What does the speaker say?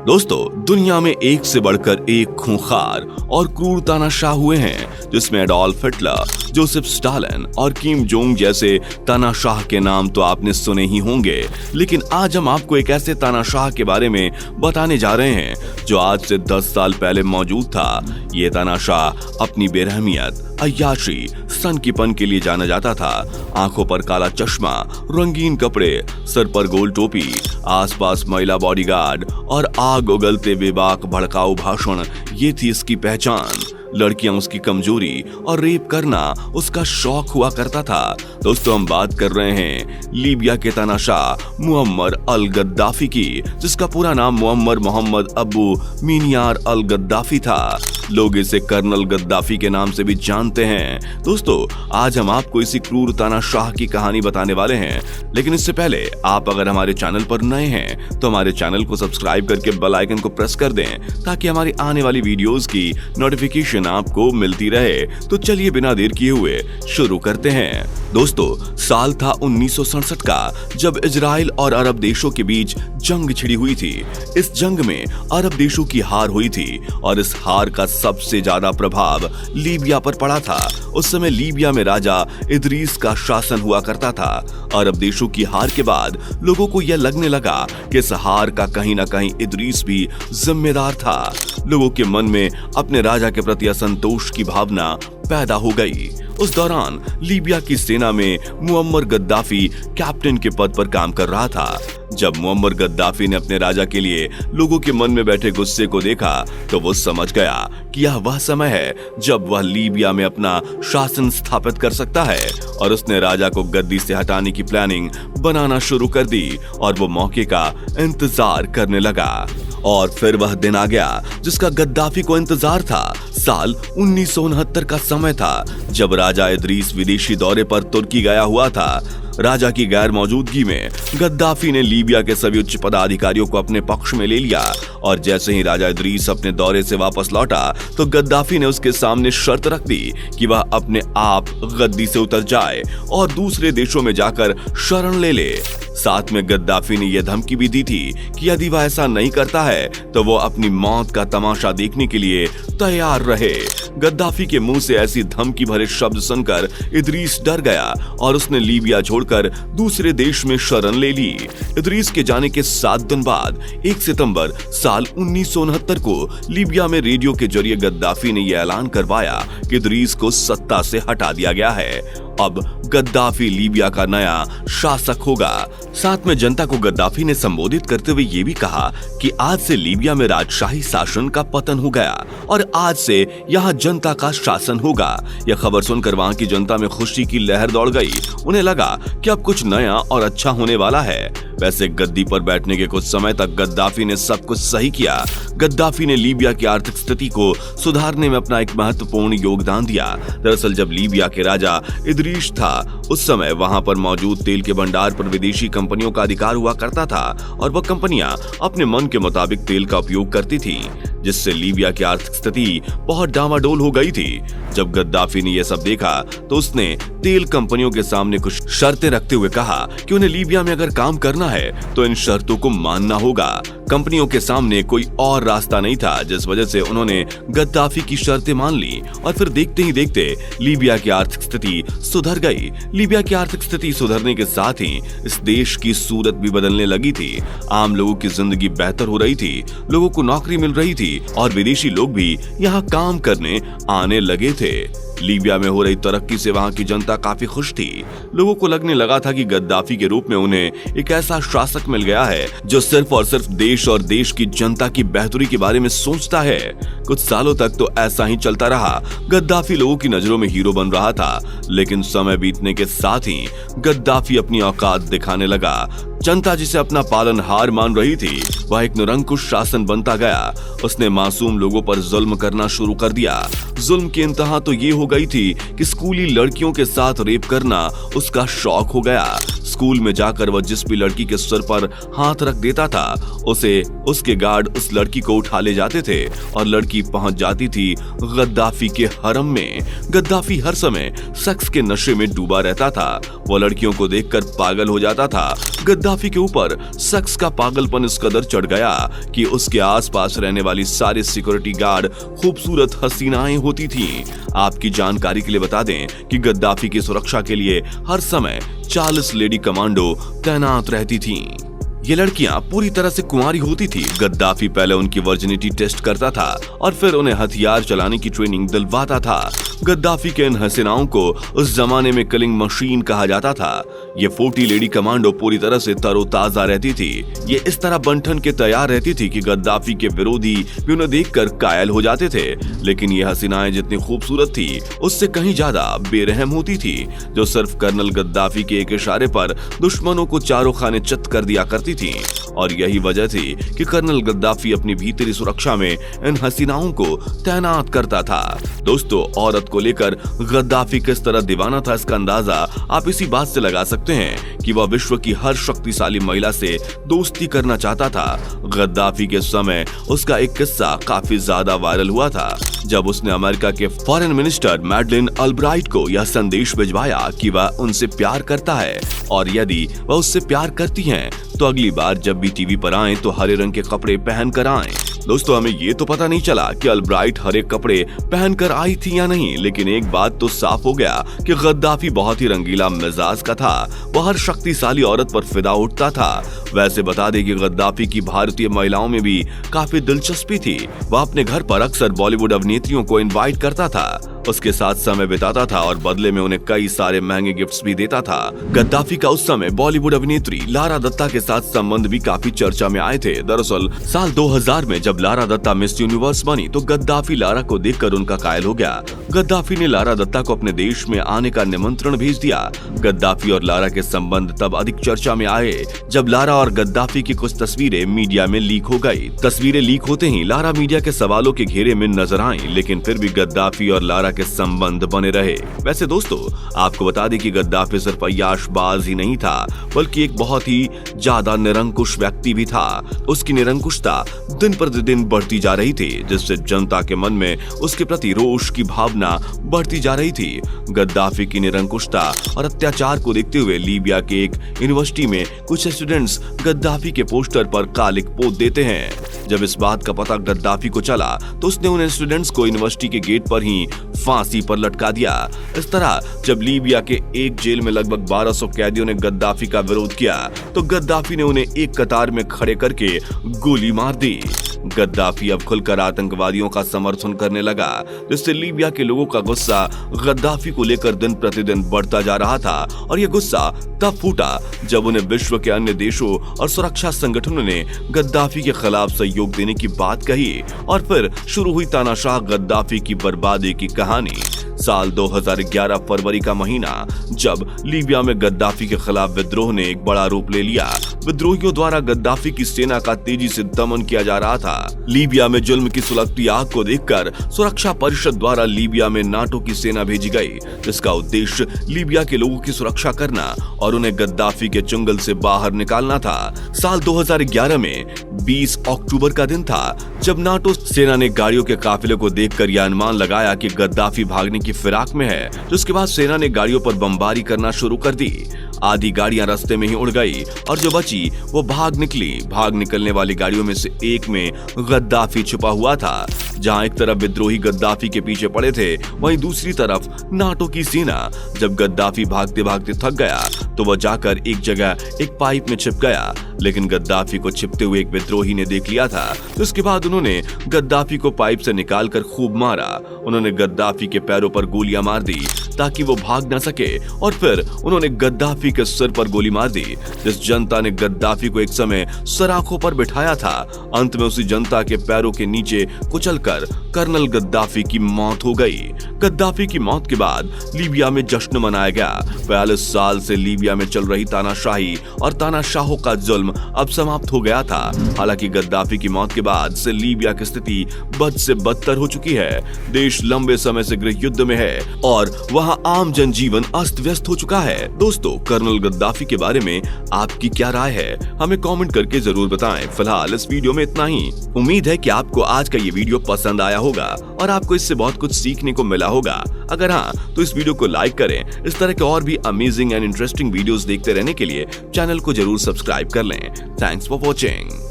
दोस्तों, दुनिया में एक से बढ़कर एक खूंखार और क्रूर तानाशाह हुए हैं, जिसमें एडोल्फ हिटलर, जोसेफ स्टालिन और किम जोंग जैसे तानाशाह के नाम तो आपने सुने ही होंगे। लेकिन आज हम आपको एक ऐसे तानाशाह के बारे में बताने जा रहे हैं जो आज से 10 साल पहले मौजूद था। ये तानाशाह अपनी बेरहमियत, अय्याशी, सनकीपन के लिए जाना जाता था। आंखों पर काला चश्मा, रंगीन कपड़े, सर पर गोल टोपी, आसपास महिला बॉडीगार्ड और आग उगलते बेबाक भड़काऊ भाषण, ये थी इसकी पहचान। लड़कियां उसकी कमजोरी और रेप करना उसका शौक हुआ करता था। दोस्तों, हम बात कर रहे हैं लीबिया के तानाशाह मुअम्मर अल गद्दाफी की, जिसका पूरा नाम मुअम्मर मोहम्मद अबू मिनियार अल गद्दाफी था। लोग इसे कर्नल गद्दाफी के नाम से भी जानते हैं। दोस्तों, आज हम आपको इसी क्रूर तानाशाह की कहानी बताने वाले हैं। लेकिन इससे पहले आप अगर हमारे चैनल पर नए हैं तो हमारे चैनल को सब्सक्राइब करके बेल आइकन को प्रेस कर दें, ताकि हमारी आने वाली वीडियोस की नोटिफिकेशन आपको मिलती रहे। तो चलिए बिना देर किए हुए शुरू करते हैं। दोस्तों, साल था 1967 का, जब इजराइल और अरब देशों के बीच जंग छिड़ी हुई थी। इस जंग में अरब देशों की हार हुई थी और इस हार का सबसे ज्यादा प्रभाव लीबिया पर पड़ा था। उस समय लीबिया में राजा इदरीस का शासन हुआ करता था। अरब देशों की हार के बाद लोगों को यह लगने लगा कि इस हार का कहीं ना कहीं इदरीस भी जिम्मेदार था। लोगों के मन में अपने राजा के प्रति असंतोष की भावना पैदा हो गई। उस दौरान लीबिया की सेना में मुअम्मर गद्दाफी कैप्टन के पद पर काम कर रहा था। जब मुअम्मर गद्दाफी ने अपने राजा के लिए लोगों के मन में बैठे गुस्से को देखा तो वो समझ गया कि यह वह समय है जब वह लीबिया में अपना शासन स्थापित कर सकता है, और उसने राजा को गद्दी से हटाने की प्लानिंग बनाना शुरू कर दी और वो मौके का इंतजार करने लगा। और फिर वह दिन आ गया जिसका गद्दाफी को इंतजार था। साल 1969 का समय था, जब राजा इदरीस विदेशी दौरे पर तुर्की गया हुआ था। राजा की गैर मौजूदगी में गद्दाफी ने लीबिया के सभी उच्च पदाधिकारियों को अपने पक्ष में ले लिया, और जैसे ही राजा इदरीस अपने दौरे से वापस लौटा तो गद्दाफी ने उसके सामने शर्त रख दी कि वह अपने आप गद्दी से उतर जाए और दूसरे देशों में जाकर शरण ले ले। साथ में गद्दाफी ने यह धमकी भी दी थी कि यदि वह ऐसा नहीं करता है तो वो अपनी मौत का तमाशा देखने के लिए तैयार रहे। गद्दाफी के मुंह से ऐसी धमकी भरे शब्द सुनकर इदरीस डर गया और उसने लीबिया छोड़कर दूसरे देश में शरण ले ली। इदरीस के जाने के 7 दिन बाद 1 सितंबर साल 1969 को लीबिया में रेडियो के जरिए गद्दाफी ने यह ऐलान करवाया कि इदरीस को सत्ता से हटा दिया गया है। अब गद्दाफी लीबिया का नया शासक होगा। साथ में जनता को गद्दाफी ने संबोधित करते हुए ये भी कहा कि आज से लीबिया में राजशाही शासन का पतन हो गया और आज से यहाँ जनता का शासन होगा। यह खबर सुनकर वहाँ की जनता में खुशी की लहर दौड़ गई। उन्हें लगा कि अब कुछ नया और अच्छा होने वाला है। वैसे गद्दी पर बैठने के कुछ समय तक गद्दाफी ने सब कुछ सही किया। गद्दाफी ने लीबिया की आर्थिक स्थिति को सुधारने में अपना एक महत्वपूर्ण योगदान दिया। दरअसल जब लीबिया के राजा इदरीस था, उस समय वहां पर मौजूद तेल के भंडार पर विदेशी कंपनियों का अधिकार हुआ करता था और वह कंपनियां अपने मन के मुताबिक तेल का उपयोग करती थी, जिससे लीबिया की आर्थिक स्थिति बहुत डामाडोल हो गई थी। जब गद्दाफी ने यह सब देखा तो उसने तेल कंपनियों के सामने कुछ शर्तें रखते हुए कहा कि उन्हें लीबिया में अगर काम करना है तो इन शर्तों को मानना होगा। कंपनियों के सामने कोई और रास्ता नहीं था, जिस वजह से उन्होंने गद्दाफी की शर्तें मान ली और फिर देखते ही देखते लीबिया की आर्थिक स्थिति सुधर गई। लीबिया की आर्थिक स्थिति सुधरने के साथ ही इस देश की सूरत भी बदलने लगी थी। आम लोगों की जिंदगी बेहतर हो रही थी, लोगों को नौकरी मिल रही थी और विदेशी लोग भी यहाँ काम करने आने लगे थे। लीबिया में हो रही तरक्की से वहां की जनता काफी खुश थी। लोगों को लगने लगा था कि गद्दाफी के रूप में उन्हें एक ऐसा शासक मिल गया है जो सिर्फ और सिर्फ देश और देश की जनता की बेहतरी के बारे में सोचता है। कुछ सालों तक तो ऐसा ही चलता रहा। गद्दाफी लोगों की नजरों में हीरो बन रहा था, लेकिन समय बीतने के साथ ही गद्दाफी अपनी औकात दिखाने लगा। जनता जिसे अपना पालनहार मान रही थी, वह एक निरंकुश शासन बनता गया। उसने मासूम लोगों पर जुल्म करना शुरू कर दिया। जुल्म की इंतहा तो ये हो गई थी कि स्कूली लड़कियों के साथ रेप करना उसका शौक हो गया। स्कूल में जाकर वह जिस भी लड़की के सिर पर हाथ रख देता था उसे उसके गार्ड उस लड़की को उठा ले जाते थे और लड़की पहुंच जाती थी गद्दाफी के हरम में। गद्दाफी हर समय सेक्स के नशे में डूबा रहता था। वह लड़कियों को देखकर पागल हो जाता था। गद्दाफी के ऊपर सेक्स का पागलपन इस कदर चढ़ गया कि उसके आसपास रहने वाली सारी सिक्योरिटी गार्ड खूबसूरत हसीनाएं होती थीं। आपकी जानकारी के लिए बता दें कि गद्दाफी की सुरक्षा के लिए हर समय 40 लेडी कमांडो तैनात रहती थीं। ये लड़कियां पूरी तरह से कुंवारी होती थी। गद्दाफी पहले उनकी वर्जिनिटी टेस्ट करता था और फिर उन्हें हथियार चलाने की ट्रेनिंग दिलवाता था। गद्दाफी के इन हसीनाओं को उस जमाने में किलिंग मशीन कहा जाता था। ये 40 लेडी कमांडो पूरी तरह से तरोताजा रहती थी। ये इस तरह बंठन के तैयार रहती थी कि गद्दाफी के विरोधी भी उन्हें देखकर कायल हो जाते थे। लेकिन ये हसीनाएं जितनी खूबसूरत थी उससे कहीं ज्यादा बेरहम होती थी, जो सिर्फ कर्नल गद्दाफी के एक इशारे पर दुश्मनों को चारों खाने चित कर दिया करती थी। और यही वजह थी कि कर्नल गद्दाफी अपनी भीतरी सुरक्षा में इन हसीनाओं को तैनात करता था। दोस्तों, औरत को लेकर गद्दाफी किस तरह दीवाना था इसका अंदाजा आप इसी बात से लगा सकते हैं कि वह विश्व की हर शक्तिशाली महिला से दोस्ती करना चाहता था। गद्दाफी के समय उसका एक किस्सा काफी ज्यादा वायरल हुआ था, जब उसने अमेरिका के फॉरेन मिनिस्टर मैडलिन अल्ब्राइट को यह संदेश भिजवाया कि वह उनसे प्यार करता है और यदि वह उससे प्यार करती हैं तो अगली बार जब भी टीवी पर आएं तो हरे रंग के कपड़े पहन कर आएं। दोस्तों, हमें ये तो पता नहीं चला कि अल्ब्राइट हरे कपड़े पहनकर आई थी या नहीं, लेकिन एक बात तो साफ हो गया कि गद्दाफी बहुत ही रंगीला मिजाज का था। वह हर शक्तिशाली औरत पर फिदा उठता था। वैसे बता दें कि गद्दाफी की भारतीय महिलाओं में भी काफी दिलचस्पी थी। वह अपने घर पर अक्सर बॉलीवुड अभिनेत्रियों को इनवाइट करता था, उसके साथ समय बिताता था और बदले में उन्हें कई सारे महंगे गिफ्ट्स भी देता था। गद्दाफी का उस समय बॉलीवुड अभिनेत्री लारा दत्ता के साथ संबंध भी काफी चर्चा में आए थे। दरअसल साल 2000 में जब लारा दत्ता मिस यूनिवर्स बनी तो गद्दाफी लारा को देखकर उनका कायल हो गया। गद्दाफी ने लारा दत्ता को अपने देश में आने का निमंत्रण भेज दिया। गद्दाफी और लारा के संबंध तब अधिक चर्चा में आए जब लारा और गद्दाफी की कुछ तस्वीरें मीडिया में लीक हो गई। तस्वीरें लीक होते ही लारा मीडिया के सवालों के घेरे में नजर आई, लेकिन फिर भी गद्दाफी और लारा के संबंध बने रहे। वैसे दोस्तों, आपको बता दें कि गद्दाफी सिर्फ अय्याशबाज ही नहीं था, बल्कि एक बहुत ही ज्यादा निरंकुश व्यक्ति भी था। उसकी निरंकुशता दिन प्रतिदिन बढ़ती जा रही थी, जिससे जनता के मन में उसके प्रति रोष की भावना बढ़ती जा रही थी। गद्दाफी की निरंकुशता और अत्याचार को देखते हुए लीबिया के एक यूनिवर्सिटी में कुछ स्टूडेंट्स गद्दाफी के पोस्टर पर कालिक पोत देते हैं। जब इस बात का पता गद्दाफी को चला तो उसने उन स्टूडेंट्स को यूनिवर्सिटी के गेट पर ही फांसी पर लटका दिया। इस तरह जब लीबिया के एक जेल में लगभग 1200 कैदियों ने गद्दाफी का विरोध किया तो गद्दाफी ने उन्हें एक कतार में खड़े करके गोली मार दी। गद्दाफी अब खुलकर आतंकवादियों का समर्थन करने लगा, जिससे लीबिया के लोगों का गुस्सा गद्दाफी को लेकर दिन प्रतिदिन बढ़ता जा रहा था। और यह गुस्सा तब फूटा जब उन्हें विश्व के अन्य देशों और सुरक्षा संगठनों ने गद्दाफी के खिलाफ सहयोग देने की बात कही और फिर शुरू हुई तानाशाह गद्दाफी की बर्बादी की कहानी। साल 2011 फरवरी का महीना, जब लीबिया में गद्दाफी के खिलाफ विद्रोह ने एक बड़ा रूप ले लिया। विद्रोहियों द्वारा गद्दाफी की सेना का तेजी से दमन किया जा रहा था। लीबिया में जुल्म की सुलगती आग को देखकर सुरक्षा परिषद द्वारा लीबिया में नाटो की सेना भेजी गई, जिसका उद्देश्य लीबिया के लोगों की सुरक्षा करना और उन्हें गद्दाफी के चंगुल से बाहर निकालना था। साल 2011 में 20 अक्टूबर का दिन था, जब नाटो सेना ने गाड़ियों के काफिले को देखकर यह अनुमान लगाया कि गद्दाफी भागने की फिराक में है। जिसके बाद सेना ने गाड़ियों पर बमबारी करना शुरू कर दी। आधी गाड़ियां रास्ते में ही उड़ गई और जो बची वो भाग निकली। भाग निकलने वाली गाड़ियों में से एक में गद्दाफी छुपा हुआ था। जहां एक तरफ विद्रोही गद्दाफी के पीछे पड़े थे, वहीं दूसरी तरफ नाटो की सेना। जब गद्दाफी भागते भागते थक गया तो वह जाकर एक जगह एक पाइप में छिप गया, लेकिन गद्दाफी को छिपते हुए एक विद्रोही ने देख लिया था। तो उसके बाद उन्होंने गद्दाफी को पाइप से निकालकर खूब मारा। उन्होंने गद्दाफी के पैरों पर गोलियां मार दी ताकि वो भाग न सके और फिर उन्होंने गद्दाफी के सिर पर गोली मार दी। जिस जनता ने गद्दाफी को एक समय सराखों पर बिठाया था, अंत में उसी जनता के पैरों के नीचे कुचलकर कर्नल गद्दाफी की मौत हो गई। गद्दाफी की मौत के बाद लीबिया में जश्न मनाया गया। 42 साल से लीबिया में चल रही तानाशाही और तानाशाहों का जुल्म अब समाप्त हो गया था। हालांकि गद्दाफी की मौत के बाद से लीबिया की स्थिति बद से बदतर हो चुकी है। देश लंबे समय से गृह युद्ध में है और वहां आम जनजीवन अस्त व्यस्त हो चुका है। दोस्तों, कर्नल गद्दाफी के बारे में आपकी क्या राय है, हमें कमेंट करके जरूर बताएं। फिलहाल इस वीडियो में इतना ही। उम्मीद है कि आपको आज का ये वीडियो पसंद आया होगा और आपको इससे बहुत कुछ सीखने को मिला होगा। अगर हाँ, तो इस वीडियो को लाइक करें। इस तरह के और भी अमेजिंग एंड इंटरेस्टिंग वीडियोस देखते रहने के लिए चैनल को जरूर सब्सक्राइब कर लें। Thanks for watching.